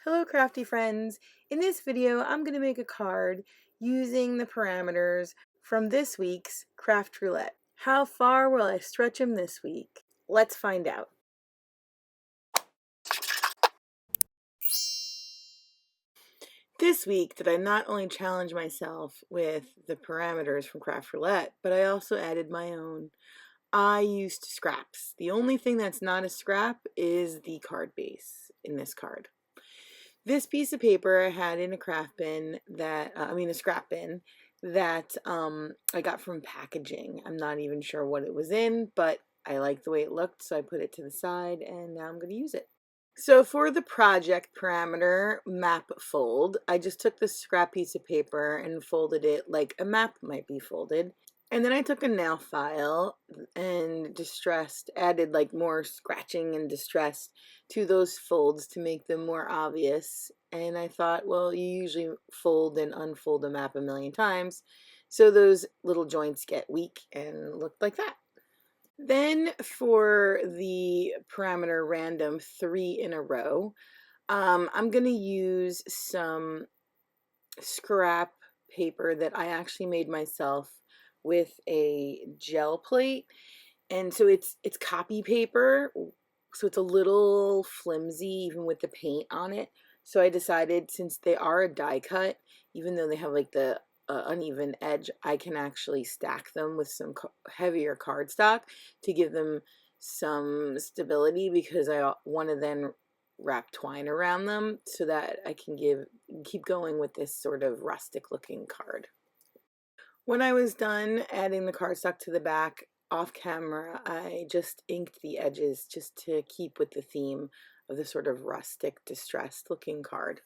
Hello crafty friends! In this video I'm going to make a card using the parameters from this week's Craft Roulette. How far will I stretch them this week? Let's find out. This week did I not only challenge myself with the parameters from Craft Roulette, but I also added my own. I used scraps. The only thing that's not a scrap is the card base in this card. This piece of paper I had in a craft bin that, a scrap bin that I got from packaging. I'm not even sure what it was in, but I liked the way it looked, so I put it to the side and now I'm going to use it. So for the project parameter map fold, I just took this scrap piece of paper and folded it like a map might be folded. And then I took a nail file and added like more scratching and distress to those folds to make them more obvious. And I thought, well, you usually fold and unfold a map a million times, so those little joints get weak and look like that. Then for the parameter random 3 in a row, I'm going to use some scrap paper that I actually made myself with a gel plate, and so it's copy paper, so it's a little flimsy even with the paint on it. So I decided, since they are a die cut, even though they have like the uneven edge, I can actually stack them with some heavier cardstock to give them some stability, because I want to then wrap twine around them so that I can keep going with this sort of rustic looking card. When I was done adding the cardstock to the back, off camera, I just inked the edges just to keep with the theme of the sort of rustic, distressed looking card.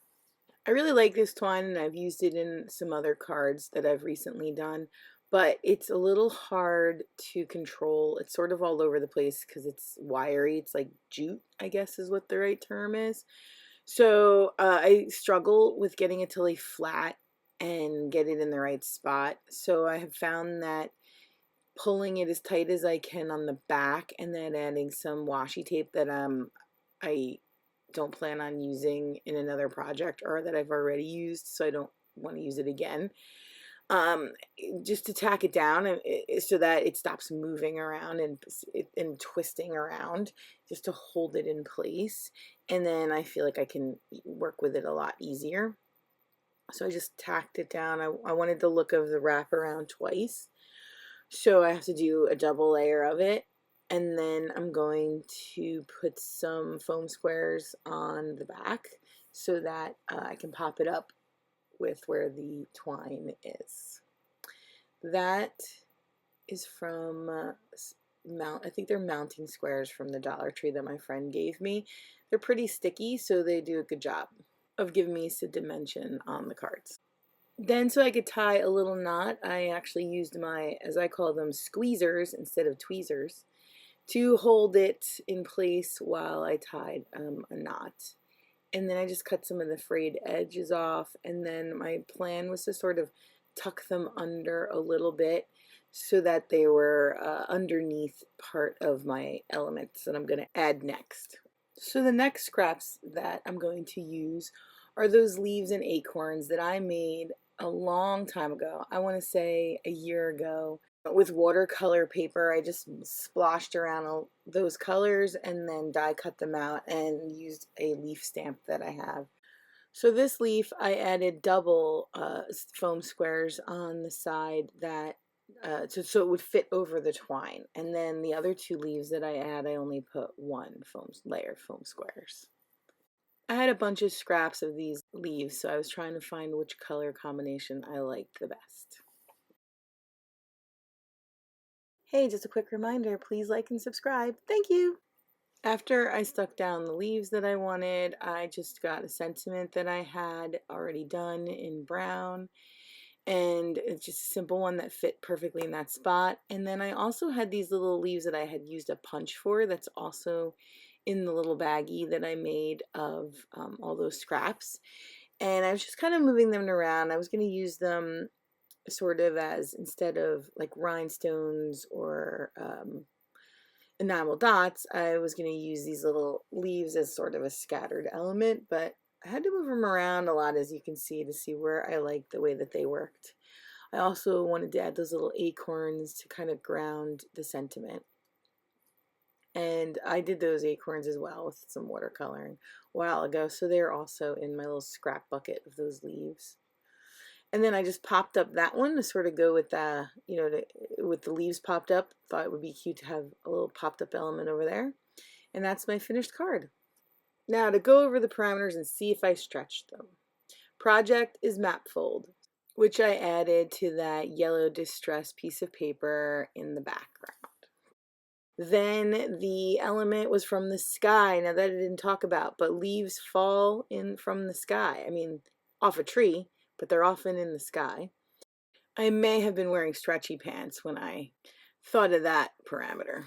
I really like this twine, and I've used it in some other cards that I've recently done, but it's a little hard to control. It's sort of all over the place because it's wiry. It's like jute, I guess is what the right term is. So I struggle with getting it to lay flat and get it in the right spot. So I have found that pulling it as tight as I can on the back and then adding some washi tape that I don't plan on using in another project, or that I've already used, so I don't want to use it again. Just to tack it down so that it stops moving around and twisting around, just to hold it in place. And then I feel like I can work with it a lot easier. So I just tacked it down. I wanted the look of the wraparound twice, so I have to do a double layer of it. And then I'm going to put some foam squares on the back so that I can pop it up with where the twine is. That is from I think they're mounting squares from the Dollar Tree that my friend gave me. They're pretty sticky, so they do a good job of giving me some dimension on the cards. Then, so I could tie a little knot, I actually used my, as I call them, squeezers instead of tweezers to hold it in place while I tied a knot. And then I just cut some of the frayed edges off, and then my plan was to sort of tuck them under a little bit so that they were underneath part of my elements that I'm going to add next. So the next scraps that I'm going to use are those leaves and acorns that I made a long time ago. I want to say a year ago. With watercolor paper, I just sploshed around those colors and then die cut them out and used a leaf stamp that I have. So this leaf, I added double foam squares on the side that so it would fit over the twine. And then the other two leaves that I add, I only put one layer of foam squares. I had a bunch of scraps of these leaves, so I was trying to find which color combination I liked the best. Hey, just a quick reminder, please like and subscribe. Thank you! After I stuck down the leaves that I wanted, I just got a sentiment that I had already done in brown, and it's just a simple one that fit perfectly in that spot. And then I also had these little leaves that I had used a punch for that's also in the little baggie that I made of all those scraps. And I was just kind of moving them around. I was going to use them sort of as, instead of like rhinestones or enamel dots, I was going to use these little leaves as sort of a scattered element, but I had to move them around a lot, as you can see, to see where I liked the way that they worked. I also wanted to add those little acorns to kind of ground the sentiment. And I did those acorns as well with some watercoloring a while ago, so they're also in my little scrap bucket of those leaves. And then I just popped up that one to sort of go with the, with the leaves popped up. Thought it would be cute to have a little popped up element over there. And that's my finished card. Now to go over the parameters and see if I stretched them. Project is map fold, which I added to that yellow distress piece of paper in the background. Then the element was from the sky. Now that I didn't talk about, but leaves fall in from the sky. I mean, off a tree, but they're often in the sky. I may have been wearing stretchy pants when I thought of that parameter.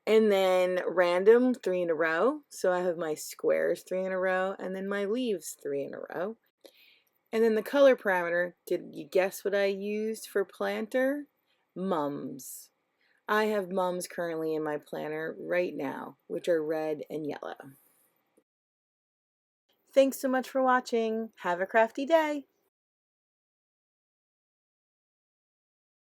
And then random, 3 in a row. So I have my squares 3 in a row, and then my leaves 3 in a row. And then the color parameter, did you guess what I used for planter? Mums. I have mums currently in my planner right now, which are red and yellow. Thanks so much for watching. Have a crafty day.